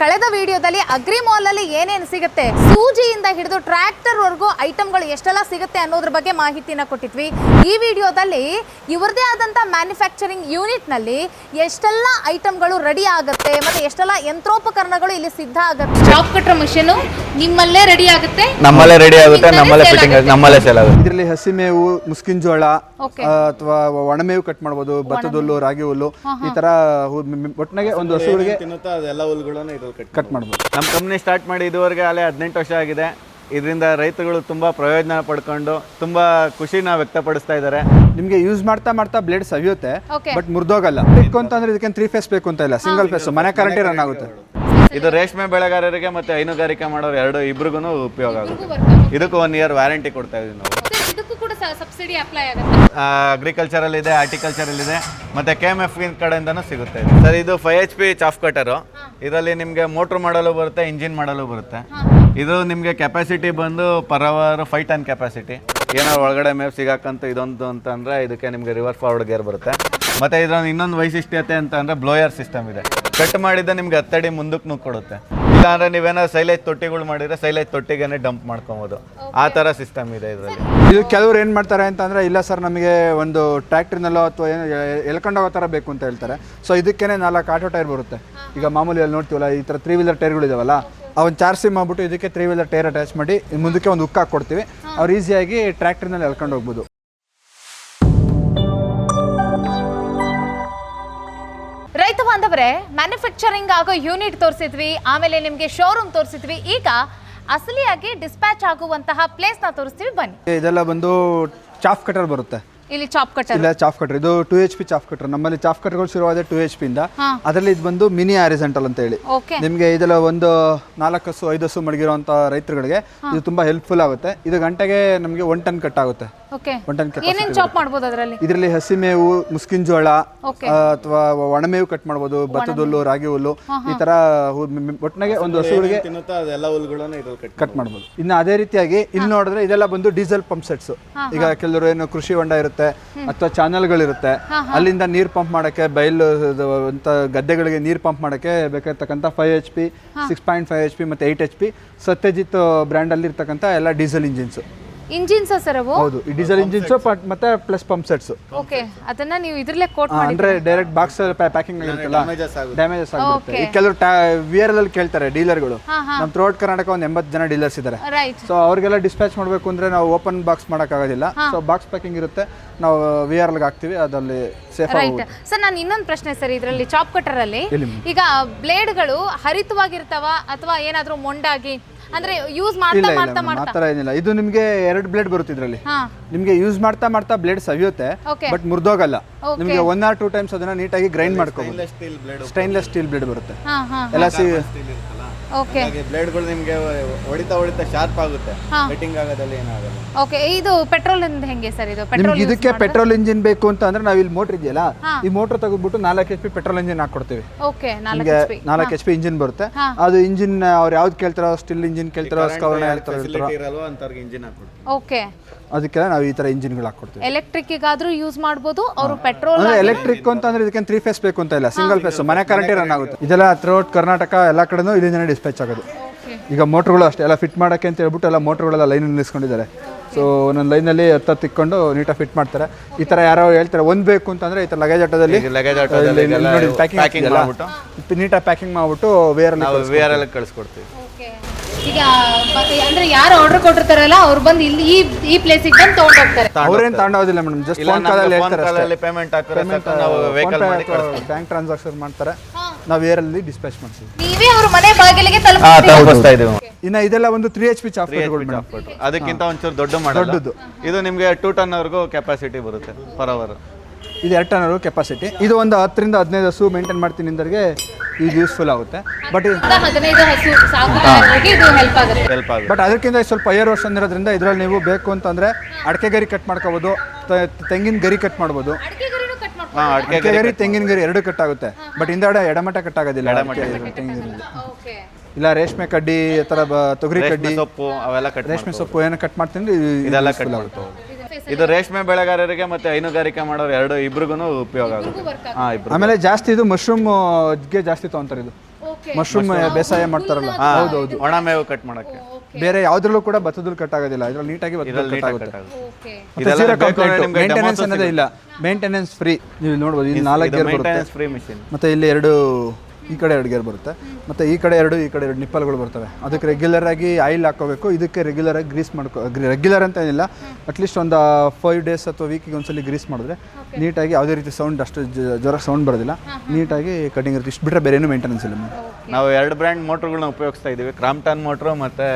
ಕಳೆದ ವಿಡಿಯೋದಲ್ಲಿ agri mall ಅಲ್ಲಿ ಏನೇನು ಸಿಗುತ್ತೆ, ಸೂಜಿಯಿಂದ ಹಿಡಿದು ಟ್ರ್ಯಾಕ್ಟರ್ ವರೆಗೂ ಐಟಮ್ಗಳು ಎಷ್ಟೆಲ್ಲ ಸಿಗುತ್ತೆ ಅನ್ನೋದ್ರ ಬಗ್ಗೆ ಮಾಹಿತಿನ ಕೊಟ್ಟಿದ್ವಿ. ಈ ವಿಡಿಯೋದಲ್ಲಿ ಇವರದೇ ಆದಂತ ಮ್ಯಾನುಫ್ಯಾಕ್ಚರಿಂಗ್ ಯೂನಿಟ್ ನಲ್ಲಿ ಎಷ್ಟೆಲ್ಲ ಐಟಮ್ಗಳು ರೆಡಿ ಆಗುತ್ತೆ ಮತ್ತೆ ಎಷ್ಟೆಲ್ಲ ಯಂತ್ರೋಪಕರಣಗಳು ಇಲ್ಲಿ ಸಿದ್ಧ ಆಗುತ್ತೆ. ಚಾಪ್ ಕಟರ್ ಮಷೀನ್ ನಿಮ್ಮಲ್ಲೇ ರೆಡಿ ಆಗುತ್ತೆ, ನಮ್ಮಲ್ಲೇ ಫಿಟ್ಟಿಂಗ್, ನಮ್ಮಲ್ಲೇ ಸೇಲ್ ಆಗುತ್ತೆ. ಇದರಲ್ಲಿ ಹಸಿ ಮೇವು, ಮುಸ್ಕಿನ ಜೋಳ ಅಥವಾ ಒಣಮೇವು ಕಟ್ ಮಾಡಬಹುದು, ಭತ್ತದ ಹುಲ್ಲು, ರಾಗಿ ಹುಲ್ಲು, ಈ ತರ ಒಟ್ಟಿನಾಗೆ ಒಂದು ಹಸುಗಳಿಗೆ ಎಲ್ಲ ಹುಲ್ಲುಗಳನ್ನು ಕಟ್ ಮಾಡಬಹುದು. ನಮ್ಮ ಕಂಪ್ನಿ ಸ್ಟಾರ್ಟ್ ಮಾಡಿ ಇದುವರೆಗೆ ಅಲ್ಲೇ 18 ವರ್ಷ ಆಗಿದೆ. ಇದರಿಂದ ರೈತರುಗಳು ತುಂಬಾ ಪ್ರಯೋಜನ ಪಡ್ಕೊಂಡು ತುಂಬಾ ಖುಷಿನ ವ್ಯಕ್ತಪಡಿಸ್ತಾ ಇದ್ದಾರೆ. ನಿಮಗೆ ಯೂಸ್ ಮಾಡ್ತಾ ಬ್ಲೇಡ್ ಸವಿಯುತ್ತೆ, ಬಟ್ ಮುರಿದೋಗಲ್ಲ. ಬೇಕು ಅಂತಂದ್ರೆ ಇದಕ್ಕೆ 3 ಫೇಸ್ ಬೇಕು ಅಂತ ಇಲ್ಲ, ಸಿಂಗಲ್ ಫೇಸ್ ಮನೆ ಕರೆಂಟ್ ರನ್ ಆಗುತ್ತೆ. ಇದು ರೇಷ್ಮೆ ಬೆಳೆಗಾರರಿಗೆ ಮತ್ತೆ ಹೈನುಗಾರಿಕೆ ಮಾಡೋರು ಇಬ್ರಿಗೂ ಉಪಯೋಗ ಆಗುತ್ತೆ. ಇದಕ್ಕೂ 1 ಇಯರ್ ವ್ಯಾರಂಟಿ ಕೊಡ್ತಾ ಇದೀವಿ ನಾವು. ಸಬ್ಸಿಡಿ ಅಪ್ಲೈ ಆಗುತ್ತೆ. ಅಗ್ರಿಕಲ್ಚರಲ್ ಇದೆ, ಹಾರ್ಟಿಕಲ್ಚರಲ್ ಇದೆ, ಮತ್ತೆ KMF ಕಡೆಯಿಂದನೂ ಸಿಗುತ್ತೆ. ಸರ್ ಇದು 5 HP ಚಾಫ್ ಕಟರು. ಇದರಲ್ಲಿ ನಿಮಗೆ ಮೋಟ್ರ್ ಮಾಡಲು ಬರುತ್ತೆ, ಇಂಜಿನ್ ಮಾಡಲು ಬರುತ್ತೆ. ಇದು ನಿಮಗೆ ಕೆಪಾಸಿಟಿ ಬಂದು ಪರ್ ಅವರ್ 5 ಟನ್ ಕೆಪಾಸಿಟಿ. ಏನೋ ಒಳಗಡೆ ಮೇವ್ ಸಿಗಾಕಂತ ಇದೊಂದು ಅಂತಂದ್ರೆ ಇದಕ್ಕೆ ನಿಮಗೆ ರಿವರ್ಸ್ ಫಾರ್ವರ್ಡ್ ಗೇರ್ ಬರುತ್ತೆ. ಮತ್ತೆ ಇದರಲ್ಲಿ ಇನ್ನೊಂದು ವೈಶಿಷ್ಟ್ಯತೆ ಅಂತ ಅಂದ್ರೆ ಬ್ಲೋಯರ್ ಸಿಸ್ಟಮ್ ಇದೆ. ಕಟ್ ಮಾಡಿದ ನಿಮ್ಗೆ 10 ಅಡಿ ಮುಂದಕ್ಕೆ ನುಗ್ಕೊಡುತ್ತೆ. ಇಲ್ಲ ಅಂದ್ರೆ ನೀವೇನಾದ್ರು ಸೈಲೇಜ್ ತೊಟ್ಟಿಗಳು ಮಾಡಿದ್ರೆ ಸೈಲೇಜ್ ತೊಟ್ಟಿಗೆ ಡಂಪ್ ಮಾಡ್ಕೊಬೋದು. ಆ ತರ ಸಿಸ್ಟಮ್ ಇದೆ ಇದರಲ್ಲಿ. ಇದು ಕೆಲವರು ಏನ್ ಮಾಡ್ತಾರೆ ಅಂತಂದ್ರೆ, ಇಲ್ಲ ಸರ್ ನಮಗೆ ಒಂದು ಟ್ರ್ಯಾಕ್ಟರ್ನಲ್ಲೋ ಅಥವಾ ಏನು ಎಳ್ಕೊಂಡೋಗೋ ಥರ ಬೇಕು ಅಂತ ಹೇಳ್ತಾರೆ. ಸೊ ಇದಕ್ಕೇನೆ 4 ಆಟೋ ಟೈರ್ ಬರುತ್ತೆ. ಈಗ ಮಾಮೂಲಿ ಅಲ್ಲಿ ನೋಡ್ತೀವಲ್ಲ, ಈ ಥರ 3 ವೀಲರ್ ಟೈರ್ಗಳು ಇದಾವಲ್ಲ, ಅವನ್ನ ಚಾರ್ಸಿ ಮಾಡ್ಬಿಟ್ಟು ಇದಕ್ಕೆ 3 ವೀಲರ್ ಟೈರ್ ಅಟ್ಯಾಚ್ ಮಾಡಿ ಮುಂದಕ್ಕೆ ಒಂದು ಹುಕ್ ಹಾಕ್ಕೊಡ್ತೀವಿ. ಅವ್ರು ಈಸಿಯಾಗಿ ಟ್ರ್ಯಾಕ್ಟರ್ನಲ್ಲಿ ಎಳ್ಕೊಂಡು ಹೋಗ್ಬೋದು. ರೈತ ಬಾಂಧವರೇ, ಮ್ಯಾನುಫ್ಯಾಕ್ಚರಿಂಗ್ ಆಗೋ ಯೂನಿಟ್ ತೋರಿಸಿದ್ವಿ, ಆಮೇಲೆ ನಿಮಗೆ ಶೋರೂಮ್ ತೋರಿಸಿದ್ವಿ. ಈಗ ಅಸಲಿಯಾಗಿ ಡಿಸ್ಪ್ಯಾಚ್ ಆಗುವಂತಹ ಪ್ಲೇಸ್ ನ ತೋರಿಸ್ತೀವಿ, ಬನ್ನಿ. ಇದೆಲ್ಲ ಬಂದು ಚಾಫ್ ಕಟರ್ ಬರುತ್ತೆ. ಇಲ್ಲಿ ಚಾಪ್ ಕಟರ್ ಇಲ್ಲ, ಚಾಫ್ ಕಟರ್ ಇದು 2 HP ಚಾಫ್ ಕಟರ್. ನಮ್ಮಲ್ಲಿ ಚಾಫ್ ಕಟರ್ಗಳು ಶುರುವಾದ 2 HP ಇಂದ. ಅದರಲ್ಲಿ ಇದು ಬಂದು ಮಿನಿ ಹಾರಿಜಾಂಟಲ್ ಅಂತ ಹೇಳಿ. ನಿಮಗೆ ಇದೆಲ್ಲ ಒಂದು 4 ಹಸು 5 ಹಸು ಮಡಗಿರುವಂತ ರೈತರುಗಳಿಗೆ ಇದು ತುಂಬಾ ಹೆಲ್ಪ್ಫುಲ್ ಆಗುತ್ತೆ. ಇದು ಗಂಟೆಗೆ ನಮಗೆ 1 ಟನ್ ಕಟ್ ಆಗುತ್ತೆ. 1 ಟನ್ ಏನೇನು ಚಾಪ್ ಮಾಡಬಹುದು ಅದರಲ್ಲಿ? ಇದರಲ್ಲಿ ಹಸಿ ಮೇವು, ಮುಸ್ಕಿನ ಜೋಳ ಅಥವಾ ಒಣಮೇವು ಕಟ್ ಮಾಡಬಹುದು, ಭತ್ತದ ಹುಲ್ಲು, ರಾಗಿ ಹುಲ್ಲು, ಈ ತರ ಒಟ್ಟಿನಾಗೆ ಒಂದು ಹಸುಗಳಿಗೆ ಕಟ್ ಮಾಡಬಹುದು. ಇನ್ನು ಅದೇ ರೀತಿಯಾಗಿ ಇಲ್ಲಿ ನೋಡಿದ್ರೆ ಇದೆಲ್ಲ ಬಂದು ಡೀಸೆಲ್ ಪಂಪ್ ಸೆಟ್ಸ್. ಈಗ ಕೆಲವರು ಏನು ಕೃಷಿ ಹೊಂಡ ಇರುತ್ತೆ ಅಥವಾ ಚಾನಲ್ಗಳಿರುತ್ತೆ, ಅಲ್ಲಿಂದ ನೀರ್ ಪಂಪ್ ಮಾಡಕ್ಕೆ, ಬಯಲು ಅಂತ ಗದ್ದೆಗಳಿಗೆ ನೀರ್ ಪಂಪ್ ಮಾಡಕ್ಕೆ ಬೇಕಾಗಿರ್ತಕ್ಕಂಥ 5 HP, 6.5 HP ಮತ್ತೆ 8 HP ಸತ್ಯಜಿತ್ ಬ್ರ್ಯಾಂಡ್ ಅಲ್ಲಿ ಇರ್ತಕ್ಕಂಥ ಎಲ್ಲ ಡೀಸೆಲ್ ಇಂಜಿನ್ಸ್ ಸರ್ ಅವು. ಹೌದು, ಈ ಡೀಸೆಲ್ ಇಂಜಿನ್ಸ್ ಮತ್ತೆ ಪ್ಲಸ್ ಪಂಪ್ ಸೆಟ್ಸ್. ಓಕೆ, ಅದನ್ನ ನೀವು ಇದರಲ್ಲೇ ಕೋಟ್ ಮಾಡಿ ಅಂದ್ರೆ ಡೈರೆಕ್ಟ್ ಬಾಕ್ಸ್ ಪ್ಯಾಕಿಂಗ್ ಆಗಿರುತ್ತಲ್ಲ, ಡ್ಯಾಮೇಜಸ್ ಆಗುತ್ತೆ. ಈ ಕೆಲವರು VRL ಅಲ್ಲಿ ಕೇಳ್ತಾರೆ ಡೀಲರ್ಗಳು. ನಮ್ಮ ಥ್ರೂಔಟ್ ಕರ್ನಾಟಕ ಒಂದು 80 ಜನ ಡೀಲರ್ಸ್ ಇದ್ದಾರೆ. ಸೊ ಅವ್ರಿಗೆಲ್ಲ ಡಿಸ್ಪ್ಯಾಚ್ ಮಾಡಬೇಕು ಅಂದ್ರೆ ನಾವು ಓಪನ್ ಬಾಕ್ಸ್ ಮಾಡಕ್ ಆಗೋದಿಲ್ಲ. ಸೊ ಬಾಕ್ಸ್ ಪ್ಯಾಕಿಂಗ್ ಇರುತ್ತೆ, ನಾವು VRL ಗೆ ಹಾಕ್ತಿವಿ, ಅದಲ್ಲಿ ಸೇಫ್ ಆಗುತ್ತೆ. ಸರ್, ನಾನು ಇನ್ನೊಂದು ಪ್ರಶ್ನೆ ಸರ್, ಇದರಲ್ಲಿ ಚಾಪ್ ಕಟರ್ ಅಲ್ಲಿ ಈಗ ಬ್ಲೇಡ್ಗಳು ಹರಿತವಾಗಿರ್ತಾವ ಅಥವಾ ಏನಾದ್ರೂ ಮೊಂಡಾಗಿ ಅಂದ್ರೆ ಯೂಸ್ ಮಾಡ್ತಾ ಏನಿಲ್ಲ. ಇದು ನಿಮಗೆ 2 ಬ್ಲೇಡ್ ಬರುತ್ತೆ. ಇದರಲ್ಲಿ ನಿಮಗೆ ಯೂಸ್ ಮಾಡ್ತಾ ಬ್ಲೇಡ್ ಸವಿಯುತ್ತೆ, ಬಟ್ ಮುರಿದೋಗಲ್ಲ. ನಿಮಗೆ 1 or 2 ಟೈಮ್ಸ್ ಅದನ್ನ ನೀಟಾಗಿ ಗ್ರೈಂಡ್ ಮಾಡ್ಕೋಬಹುದು. ಸ್ಟೈನ್ಲೆಸ್ ಸ್ಟೀಲ್ ಬ್ಲೇಡ್ ಬರುತ್ತೆ. ಎಲ್ಲ ಬ್ಲೇಡ್ಗಳು ನಿಮಗೆ ಹೊಡಿತಾ ಶಾರ್ಪ್ ಆಗುತ್ತೆ, ಕಟಿಂಗ್ ಆಗೋದಲ್ಲಿ ಏನಾಗಲ್ಲ. ಓಕೆ, ಇದು ಪೆಟ್ರೋಲ್ ಹೆಂಗೆ ಸರ್? ಇದು ಪೆಟ್ರೋಲ್, ಇದಕ್ಕೆ ಪೆಟ್ರೋಲ್ ಇಂಜಿನ್ ಬೇಕು ಅಂತ ಅಂದ್ರೆ ನಾವು ಇಲ್ಲಿ ಮೋಟರ್ ಇದೆಯಲ್ಲ, ಈ ಮೋಟರ್ ತೆಗೆದ್ಬಿಟ್ಟು 4 HP ಪೆಟ್ರೋಲ್ ಇಂಜಿನ್ ಹಾಕೊಡ್ತೀವಿ. ಓಕೆ, 4 HP ಇಂಜಿನ್ ಬರುತ್ತೆ. ಅದು ಇಂಜಿನ್ ಅವ್ರು ಯಾವ್ದು ಕೇಳ್ತಾರೋ, ಸ್ಟಿಲ್ ಇಂಜಿನ್ ಕೇಳ್ತಾರೋ, ಸ್ಕವರ್ನ ಓಕೆ, ಅದಕ್ಕೆಲ್ಲ ನಾವು ಈ ತರ ಇಂಜಿನ್ಗಳು ಹಾಕೊಡ್ತೀವಿ. ಎಲೆಕ್ಟ್ರಿಕ್ ಗಾದ್ರೂ ಯೂಸ್ ಮಾಡಬಹುದು ಅವರು. ಪೆಟ್ರೋಲ್ ಎಲೆಕ್ಟ್ರಿಕ್ ಅಂತ ಅಂದ್ರೆ ಇದಕ್ಕೆ 3 ಫೇಸ್ ಬೇಕು ಅಂತ ಇಲ್ಲ, ಸಿಂಗಲ್ ಫೇಸ್ ಮನೆ ಕರೆಂಟ್ ರನ್ ಆಗುತ್ತೆ. ಇದೆಲ್ಲ ಥ್ರೂಔಟ್ ಕರ್ನಾಟಕ ಎಲ್ಲ ಕಡೆನೂ ಇಲ್ಲಿಂದನೇ ಡಿಸ್ಪ್ಯಾಚ್ ಆಗೋದು. ಈಗ ಮೋಟರ್ಗಳು ಅಷ್ಟೇ ಎಲ್ಲ ಫಿಟ್ ಮಾಡಕ್ಕೆ ಅಂತ ಹೇಳ್ಬಿಟ್ಟು ಎಲ್ಲ ಮೋಟರ್ಗಳೆಲ್ಲ ಲೈನ್ ನಿಲ್ಲಿಸ್ಕೊಂಡಿದ್ದಾರೆ. ಸೊ ಒಂದೊಂದು ಲೈನಲ್ಲಿ ಹತ್ತು ಇಕ್ಕೊಂಡು ನೀಟಾಗಿ ಫಿಟ್ ಮಾಡ್ತಾರೆ. ಈ ತರ ಯಾರೋ ಹೇಳ್ತಾರೆ ಒಂದು ಬೇಕು ಅಂತಂದ್ರೆ ಈ ತರ ಲಗೇಜ್ ಆಟೋದಲ್ಲಿ ಪ್ಯಾಕಿಂಗ್ ನೀಟಾಗಿ ಪ್ಯಾಕಿಂಗ್ ಮಾಡ್ಬಿಟ್ಟು VRL ಕಳಿಸ್ಕೊಡ್ತೀವಿ. ಈಗ ಅಂದ್ರೆ ಯಾರು ಆರ್ಡರ್ ಕೊಟ್ಟಿರ್ತಾರಲ್ಲ ಅವ್ರು ಬಂದು ಇಲ್ಲಿ ಈ ಪ್ಲೇಸಿಗೆ ಬಂದು ತಗೊಂಡು ಹೋಗ್ತಾರೆ. ಅವ್ರೇನು ತಗೊಂಡೋದಿಲ್ಲ ಮೇಡಮ್, ಜಸ್ಟ್ ಫೋನ್ ಕಾಲಲ್ಲಿ ಹೇಳ್ತಾರೆ, ಪೇಮೆಂಟ್ ನಾವು ವೆಹಿಕಲ್ ಮಾಡಿ ಬ್ಯಾಂಕ್ ಟ್ರಾನ್ಸಾಕ್ಷನ್ ಮಾಡ್ತಾರೆ, ನಾವು VRL ಡಿಸ್ಪ್ಯಾಚ್ ಮಾಡ್ತೀವಿ. ನೀವೇ ಅವ್ರ ಮನೆ ಬಾಗಿಲಿಗೆ ತಲುಪಿಸ್ತಾ ಇದೀವಿ. ಇನ್ನ ಇದೆಲ್ಲ ಒಂದು 3 HP ಚಾಫ್ ಕಟರ್ಗಳು. ಅದಕ್ಕಿಂತ ಒಂಚೂರು ದೊಡ್ಡದು. ಇದು ನಿಮಗೆ 2 ಟನ್ ವರೆಗೂ ಕೆಪಾಸಿಟಿ ಬರುತ್ತೆ ಪರ್ ಅವರ್. ಇದು 2 ಟನ್ ಕೆಪಾಸಿಟಿ. ಇದು ಒಂದು 10 ರಿಂದ 15 ಹಸು ಮೇಂಟೈನ್ ಮಾಡ್ತೀನಿ ಅಂದರಿಗೆ ಇದು ಯೂಸ್ಫುಲ್ ಆಗುತ್ತೆ. ಬಟ್ 15 ಹಸು ಸಾಕೋರಿಗೆ ಇದು ಹೆಲ್ಪ್ ಆಗುತ್ತೆ. ಬಟ್ ಅದಕ್ಕಿಂತ ಸ್ವಲ್ಪ ಹೈಯರ್ ವರ್ಷನ್ ಇರೋದ್ರಿಂದ ಇದರಲ್ಲಿ ನೀವು ಬೇಕು ಅಂತಂದ್ರೆ ಅಡಕೆ ಗರಿ ಕಟ್ ಮಾಡ್ಕೋಬಹುದು, ತೆಂಗಿನ ಗರಿ ಕಟ್ ಮಾಡ್ಬೋದು. ಅಡಕೆ ಗರಿ, ತೆಂಗಿನ ಗರಿ 2 ಕಟ್ ಆಗುತ್ತೆ. ಬಟ್ ಹಿಂದೆಡೆ ಎಡಮಟ ಕಟ್ ಆಗೋದಿಲ್ಲ. ಇಲ್ಲ ರೇಷ್ಮೆ ಕಡ್ಡಿ, ತರ ತೊಗರಿ ಕಡ್ಡಿ, ರೇಷ್ಮೆ ಸೊಪ್ಪು ಏನೋ ಕಟ್ ಮಾಡ್ತೀನಿ, ಇದೆಲ್ಲ ಕಟ್ ಆಗುತ್ತೆ. ಇದು ರೇಷ್ಮೆ ಬೆಳೆಗಾರರಿಗೆ ಮತ್ತೆ ಹೈನುಗಾರಿಕೆ ಮಾಡೋರು ಇಬ್ರಿಗೂ ಉಪಯೋಗ ಆಗುತ್ತೆ. ಆಮೇಲೆ ಜಾಸ್ತಿ ಇದು ಮಶ್ರೂಮ್ ಗೆ ಜಾಸ್ತಿ ತಗೊಂತಾರೆ. ಇದು ಮಶ್ರೂಮ್ ಬೇಸಾಯ ಮಾಡ್ತಾರಲ್ಲ, ಹೌದೌದು. ಒಣ ಮೇವು ಕಟ್ ಮಾಡಕ್ಕೆ ಬೇರೆ ಯಾವ್ದ್ರಲ್ಲೂ ಕೂಡ ಭತ್ತದಲ್ಲಿ ಕಟ್ ಆಗೋದಿಲ್ಲ, ಇದ್ರಲ್ಲಿ ನೀಟಾಗಿ ಭತ್ತದಲ್ಲಿ ಕಟ್ ಆಗುತ್ತೆ. ಇದೆಲ್ಲ ಬೇಕು ಅಂದ್ರೆ ನಿಮ್ಗೆ ಮೇಂಟೆನೆನ್ಸ್ ಅನ್ನೋದೇ ಇಲ್ಲ, ಮೇಂಟೆನೆನ್ಸ್ ಫ್ರೀ. ನೀವು ನೋಡ್ಬೋದು ಇಲ್ಲಿ 4 ಗೇರ್ ಬರುತ್ತೆ, ಫ್ರೀ ಮಿಷಿನ್. ಮತ್ತೆ ಇಲ್ಲಿ 2 ಈ ಕಡೆ 2 ಗೇರ್ ಬರುತ್ತೆ, ಮತ್ತೆ ಈ ಕಡೆ 2 ನಿಪ್ಪಲ್ಗಳು ಬರ್ತವೆ. ಅದಕ್ಕೆ ರೆಗ್ಯುಲರ್ ಆಗಿ ಆಯಿಲ್ ಹಾಕೋಬೇಕು. ಇದಕ್ಕೆ ರೆಗ್ಯುಲರ್ ಆಗಿ ಗ್ರೀಸ್ ರೆಗ್ಯುಲರ್ ಅಂತ ಏನಿಲ್ಲ, ಅಟ್ಲೀಸ್ಟ್ ಒಂದು 5 ಡೇಸ್ ಅಥವಾ ವೀಕಿಗೆ ಒಂದ್ಸಲಿ ಗ್ರೀಸ್ ಮಾಡಿದ್ರೆ ನೀಟಾಗಿ ಯಾವುದೇ ರೀತಿ ಸೌಂಡ್, ಅಷ್ಟು ಜೋರ ಸೌಂಡ್ ಬರೋದಿಲ್ಲ, ನೀಟಾಗಿ ಕಟಿಂಗ್ ಇರುತ್ತೆ. ಇಷ್ಟು ಬಿಟ್ಟರೆ ಬೇರೆ ಏನು ಮೇಂಟೆನೆನ್ಸ್ ಇಲ್ಲ. ನಾವು 2 ಬ್ರ್ಯಾಂಡ್ ಮೋಟ್ರ್ಗಳನ್ನ ಉಪಯೋಗಿಸ್ತಾ ಇದೀವಿ, ಕ್ರಾಂಪ್ಟನ್ ಮೋಟ್ರು ಮತ್ತೆ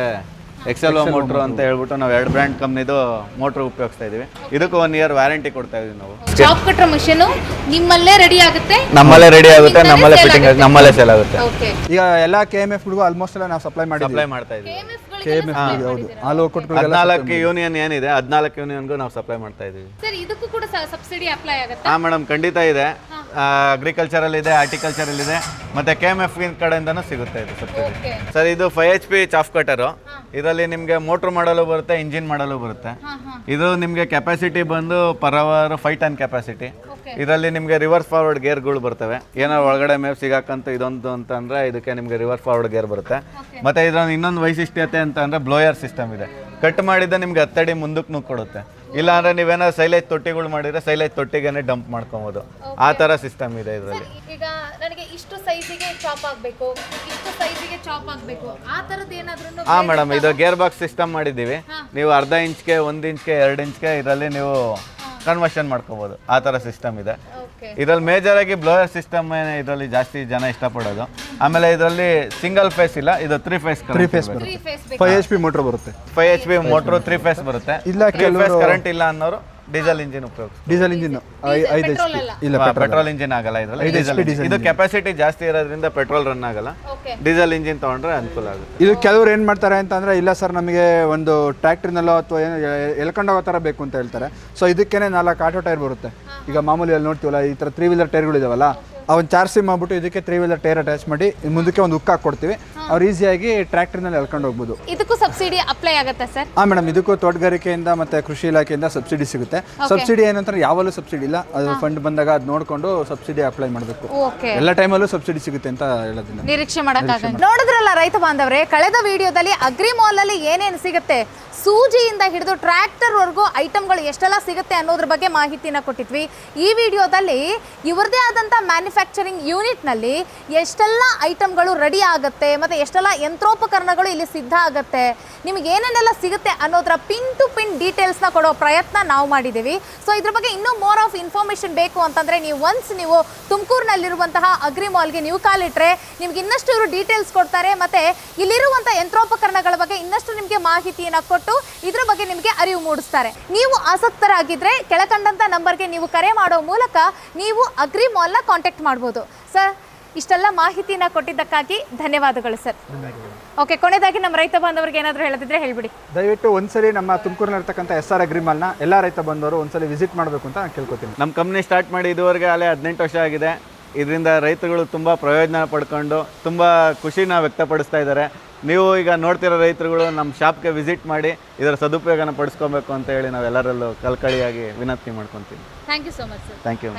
ಎಕ್ಸೆಲ್ ಮೋಟ್ರು ಅಂತ ಹೇಳ್ಬಿಟ್ಟು ನಾವು 2 ಬ್ರ್ಯಾಂಡ್ ಕಂಪ್ನಿದು ಮೋಟ್ರ್ ಉಪಯೋಗಿಸ್ತಾ ಇದೀವಿ. ಇದಕ್ಕೂ 1 ಇಯರ್ ವ್ಯಾರಂಟಿ ಕೊಡ್ತಾ ಇದೀವಿ ನಾವು. ಚಾಪ್ ಕಟ್ರ್ ಮಷೀನ್ ನಿಮ್ಮಲ್ಲೇ ರೆಡಿ ಆಗುತ್ತೆ, ನಮ್ಮಲ್ಲೇ ರೆಡಿ ಆಗುತ್ತೆ, ನಮ್ಮಲ್ಲೇ ಫಿಟ್ಟಿಂಗ್ ಆಗುತ್ತೆ, ನಮ್ಮಲ್ಲೇ ಸೇಲ್ ಆಗುತ್ತೆ. ಈಗ ಎಲ್ಲ KMFಗಳಿಗೂ ಆಲ್ಮೋಸ್ಟ್ ಎಲ್ಲ ನಾವು ಸಪ್ಲೈ ಮಾಡ್ತಾ ಇದೀವಿ. KMF ಹೌದು, ಹಾಲು ಒಕ್ಕೂಟಗಳಿಗೆಲ್ಲ 14 ಯೂನಿಯನ್ ಏನಿದೆ 14 ಯೂನಿಯನ್ಗೂ ನಾವು ಸಪ್ಲೈ ಮಾಡ್ತಾ ಇದೀವಿ. ಸರ್ ಇದಕ್ಕೂ ಕೂಡ ಸಬ್ಸಿಡಿ ಅಪ್ಲೈ ಆಗುತ್ತೆ? ಹಾ ಮೇಡಮ್, ಖಂಡಿತ ಇದೆ. ಅಗ್ರಿಕಲ್ಚರಲ್ ಇದೆ, ಹಾರ್ಟಿಕಲ್ಚರಲ್ ಇದೆ, ಮತ್ತೆ KMF ಕಡೆಯಿಂದನೂ ಸಿಗುತ್ತೆ ಇದು ಸಬ್ಸಿಡಿ. ಸರ್ ಇದು 5 HP ಚಾಫ್ ಕಟರು. ಇದರಲ್ಲಿ ನಿಮಗೆ ಮೋಟ್ರ್ ಮಾಡಲು ಬರುತ್ತೆ, ಇಂಜಿನ್ ಮಾಡಲು ಬರುತ್ತೆ. ಇದು ನಿಮಗೆ ಕೆಪಾಸಿಟಿ ಬಂದು ಪರ್ ಅವರ್ 5 ಟನ್ ಕೆಪಾಸಿಟಿ. ಇದರಲ್ಲಿ ನಿಮಗೆ ರಿವರ್ಸ್ ಫಾರ್ವರ್ಡ್ ಗೇರ್ಗಳು ಬರ್ತವೆ. ಏನಾದ್ರು ಒಳಗಡೆ ಮೇವ್ ಸಿಗಾಕಂತ ಇದೊಂದು ಅಂತ ಅಂದ್ರೆ ಇದಕ್ಕೆ ನಿಮಗೆ ರಿವರ್ಸ್ ಫಾರ್ವರ್ಡ್ ಗೇರ್ ಬರುತ್ತೆ. ಮತ್ತೆ ಇದರಲ್ಲಿ ಇನ್ನೊಂದು ವೈಶಿಷ್ಟ್ಯತೆ ಅಂತ ಅಂದ್ರೆ ಬ್ಲೋಯರ್ ಸಿಸ್ಟಮ್ ಇದೆ. ಕಟ್ ಮಾಡಿದ ನಿಮ್ಗೆ 10 ಅಡಿ ಮುಂದಕ್ಕೆ ಕೊಡುತ್ತೆ. ಇಲ್ಲ ಅಂದ್ರೆ ನೀವೇನಾದ್ರು ಸೈಲೇಜ್ ತೊಟ್ಟಿಗಳು ಮಾಡಿದ್ರೆ ಸೈಲೇಜ್ ತೊಟ್ಟಿಗೆನೆ ಡಂಪ್ ಮಾಡ್ಕೊಬೋದು. ಆ ತರ ಸಿಸ್ಟಮ್ ಇದೆ ಇದರಲ್ಲಿ. ಈಗ ನನಗೆ ಇಷ್ಟು ಸೈಜಿಗೆ ಚಾಪ್ ಆಗಬೇಕು, ಇಷ್ಟು ಸೈಜಿಗೆ ಚಾಪ್ ಆಗಬೇಕು, ಆ ತರದ್ದು ಏನಾದ್ರೂ? ಹಾ ಮೇಡಮ್, ಇದು ಗೇರ್ ಬಾಕ್ಸ್ ಸಿಸ್ಟಮ್ ಮಾಡಿದ್ದೀವಿ. ನೀವು ಅರ್ಧ ಇಂಚ್ಗೆ, 1 ಇಂಚ್ಗೆ, 2 ಇಂಚ್ಗೆ ಇದರಲ್ಲಿ ನೀವು ಕನ್ವರ್ಷನ್ ಮಾಡ್ಕೋಬಹುದು. ಆ ಥರ ಸಿಸ್ಟಮ್ ಇದೆ. ಇದರಲ್ಲಿ ಮೇಜರ್ ಆಗಿ ಬ್ಲೋಯರ್ ಸಿಸ್ಟಮ್ ಇದರಲ್ಲಿ ಜಾಸ್ತಿ ಜನ ಇಷ್ಟಪಡೋದು. ಆಮೇಲೆ ಇದರಲ್ಲಿ ಸಿಂಗಲ್ ಫೇಸ್ ಇಲ್ಲ, ಇದು 3 ಫೇಸ್ 5 HP ಮೋಟರ್ ಬರುತ್ತೆ. 5 HP ಮೋಟರ್ 3 ಫೇಸ್ ಬರುತ್ತೆ. ಇಲ್ಲ, 3 ಫೇಸ್ ಕರೆಂಟ್ ಇಲ್ಲ ಅನ್ನೋರು ಡೀಸೆಲ್ ಇಂಜಿನ್ ಉಪಯೋಗಿಸಿ. ಡೀಸೆಲ್ ಇಂಜಿನ್ 5 HP ಇಲ್ಲ, ಪೆಟ್ರೋಲ್ ಇಂಜಿನ್ ಆಗಲ್ಲ ಇದರಲ್ಲಿ. ಇದು ಕೆಪಾಸಿಟಿ ಜಾಸ್ತಿ ಇರೋದ್ರಿಂದ ಪೆಟ್ರೋಲ್ ರನ್ ಆಗಲ್ಲ. ಡೀಸೆಲ್ ಇಂಜಿನ್ ತಗೊಂಡ್ರೆ ಅನುಕೂಲ ಆಗುತ್ತೆ. ಇದು ಕೆಲವರು ಏನ್ ಮಾಡ್ತಾರೆ ಅಂತಂದ್ರೆ, ಇಲ್ಲ ಸರ್ ನಮಗೆ ಒಂದು ಟ್ರ್ಯಾಕ್ಟರ್ನಲ್ಲೋ ಅಥವಾ ಏನು ಎಳ್ಕೊಂಡೋಗೋ ಥರ ಬೇಕು ಅಂತ ಹೇಳ್ತಾರೆ. ಸೊ ಇದಕ್ಕೇನೆ 4 ಆಟೋ ಟೈರ್ ಬರುತ್ತೆ. ಈಗ ಮಾಮೂಲಿ ಅಲ್ಲಿ ನೋಡ್ತೀವಲ್ಲ, ಈ ಥರ 3 ವೀಲರ್ ಟೈರ್ಗಳು ಇದಾವಲ್ಲ, ಅವನ್ ಚಾರ್ಸಿ ಮಾಡ್ಬಿಟ್ಟು ಇದಕ್ಕೆ 3 ವೀಲರ್ ಟೈರ್ ಅಟ್ಯಾಚ್ ಮಾಡಿ ಮುಂದಕ್ಕೆ ಒಂದು ಹುಕ್ ಹಾಕೊಡ್ತೀವಿ. ಅವ್ರು ಈಸಿಯಾಗಿ ಟ್ರ್ಯಾಕ್ಟರ್ನಲ್ಲಿ ಎಳ್ಕೊಂಡು ಹೋಗ್ಬೋದು. ಇದಕ್ಕೂ ಸಬ್ಸಿಡಿ ಅಪ್ಲೈ ಆಗುತ್ತೆ ಸರ್? ಹಾಂ ಮೇಡಮ್, ಇದಕ್ಕೂ ತೋಟಗಾರಿಕೆಯಿಂದ ಮತ್ತೆ ಕೃಷಿ ಇಲಾಖೆಯಿಂದ ಸಬ್ಸಿಡಿ ಸಿಗುತ್ತೆ. ಸಬ್ಸಿಡಿ ಏನಂತಾರೆ, ಯಾವಲ್ಲೂ ಸಬ್ಸಿಡಿ ಇಲ್ಲ, ಅದು ಫಂಡ್ ಬಂದಾಗ ಅದು ನೋಡ್ಕೊಂಡು ಸಬ್ಸಿಡಿ ಅಪ್ಲೈ ಮಾಡಬೇಕು. ಎಲ್ಲ ಟೈಮಲ್ಲೂ ಸಬ್ಸಿಡಿ ಸಿಗುತ್ತೆ ಅಂತ ಹೇಳೋದಿಲ್ಲ, ನಿರೀಕ್ಷೆ ಮಾಡೋಕ್ಕಾಗಲ್ಲ. ನೋಡಿದ್ರಲ್ಲ ರೈತ ಬಾಂಧವರೇ, ಕಳೆದ ವಿಡಿಯೋದಲ್ಲಿ ಅಗ್ರಿ ಮಾಲ್ ಅಲ್ಲಿ ಏನೇನು ಸಿಗುತ್ತೆ, ಸೂಜಿಯಿಂದ ಹಿಡಿದು ಟ್ರ್ಯಾಕ್ಟರ್ ವರೆಗೂ ಐಟಮ್ಗಳು ಎಷ್ಟೆಲ್ಲ ಸಿಗುತ್ತೆ ಅನ್ನೋದ್ರ ಬಗ್ಗೆ ಮಾಹಿತಿನ ಕೊಟ್ಟಿದ್ವಿ. ಈ ವಿಡಿಯೋದಲ್ಲಿ ಇವರದೇ ಆದಂಥ ಮ್ಯಾನುಫ್ಯಾಕ್ಚರಿಂಗ್ ಯೂನಿಟ್ನಲ್ಲಿ ಎಷ್ಟೆಲ್ಲ ಐಟಮ್ಗಳು ರೆಡಿ ಆಗುತ್ತೆ, ಮತ್ತು ಎಷ್ಟೆಲ್ಲ ಯಂತ್ರೋಪಕರಣಗಳು ಇಲ್ಲಿ ಸಿದ್ಧ ಆಗುತ್ತೆ, ನಿಮಗೆ ಏನೇನೆಲ್ಲ ಸಿಗುತ್ತೆ ಅನ್ನೋದರ ಪಿನ್ ಟು ಪಿನ್ ಡೀಟೇಲ್ಸ್ನ ಕೊಡೋ ಪ್ರಯತ್ನ ನಾವು ಮಾಡಿದ್ದೀವಿ. ಸೊ ಇದ್ರ ಬಗ್ಗೆ ಇನ್ನೂ ಮೋರ್ ಆಫ್ ಇನ್ಫಾರ್ಮೇಷನ್ ಬೇಕು ಅಂತಂದರೆ ನೀವು ತುಮಕೂರಿನಲ್ಲಿರುವಂತಹ ಅಗ್ರಿ ಮಾಲ್ಗೆ ನೀವು ಕಾಲಿಟ್ರೆ ನಿಮ್ಗೆ ಇನ್ನಷ್ಟು ಇವರು ಡೀಟೇಲ್ಸ್ ಕೊಡ್ತಾರೆ. ಮತ್ತು ಇಲ್ಲಿರುವಂಥ ಯಂತ್ರೋಪಕರಣಗಳ ಬಗ್ಗೆ ಇನ್ನಷ್ಟು ನಿಮಗೆ ಮಾಹಿತಿಯನ್ನು ಕೊಟ್ಟು ಇದ್ರ ಬಗ್ಗೆ ನಿಮಗೆ ಅರಿವು ಮೂಡಿಸ್ತಾರೆ. ನೀವು ಆಸಕ್ತರಾಗಿದ್ರೆ ಕೆಳಕಂಡಂತ ನಂಬರ್ಗೆ ನೀವು ಕರೆ ಮಾಡೋ ಮೂಲಕ ನೀವು ಅಗ್ರಿ ಮಾಲ್ನ ಕಾಂಟ್ಯಾಕ್ಟ್ ಮಾಡ್ಬೋದು. ಸರ್, ಇಷ್ಟೆಲ್ಲ ಮಾಹಿತಿನ ಕೊಟ್ಟಿದ್ದಕ್ಕಾಗಿ ಧನ್ಯವಾದಗಳು ಸರ್. ಓಕೆ, ಕೊನೆಯದಾಗಿ ನಮ್ಮ ರೈತ ಬಾಂಧವರಿಗೆ ಏನಾದರೂ ಹೇಳದಿದ್ರೆ ಹೇಳ್ಬಿಡಿ. ದಯವಿಟ್ಟು ಒಂದ್ಸಲಿ ನಮ್ಮ ತುಮಕೂರಿನಲ್ಲಿರ್ತಕ್ಕಂಥ SR ಅಗ್ರಿ ಮಾಲ್ನ ಎಲ್ಲ ರೈತ ಬಾಂಧವರು ಒಂದ್ಸಲಿ ವಿಸಿಟ್ ಮಾಡಬೇಕು ಅಂತ ನಾನು ಕೇಳ್ಕೊತೀನಿ. ನಮ್ಮ ಕಂಪ್ನಿ ಸ್ಟಾರ್ಟ್ ಮಾಡಿ ಇದುವರೆಗೆ ಅಲ್ಲೇ 18 ವರ್ಷ ಆಗಿದೆ. ಇದರಿಂದ ರೈತರುಗಳು ತುಂಬ ಪ್ರಯೋಜನ ಪಡ್ಕೊಂಡು ತುಂಬ ಖುಷಿನ ವ್ಯಕ್ತಪಡಿಸ್ತಾ ಇದ್ದಾರೆ. ನೀವು ಈಗ ನೋಡ್ತಿರೋ ರೈತರುಗಳು ನಮ್ಮ ಶಾಪ್ಗೆ ವಿಸಿಟ್ ಮಾಡಿ ಇದರ ಸದುಪಯೋಗನ ಪಡಿಸ್ಕೊಬೇಕು ಅಂತ ಹೇಳಿ ನಾವೆಲ್ಲರಲ್ಲೂ ಕಳಕಳಿಯಾಗಿ ವಿನಂತಿ ಮಾಡ್ಕೊತೀವಿ. Thank you so much sir. Thank you.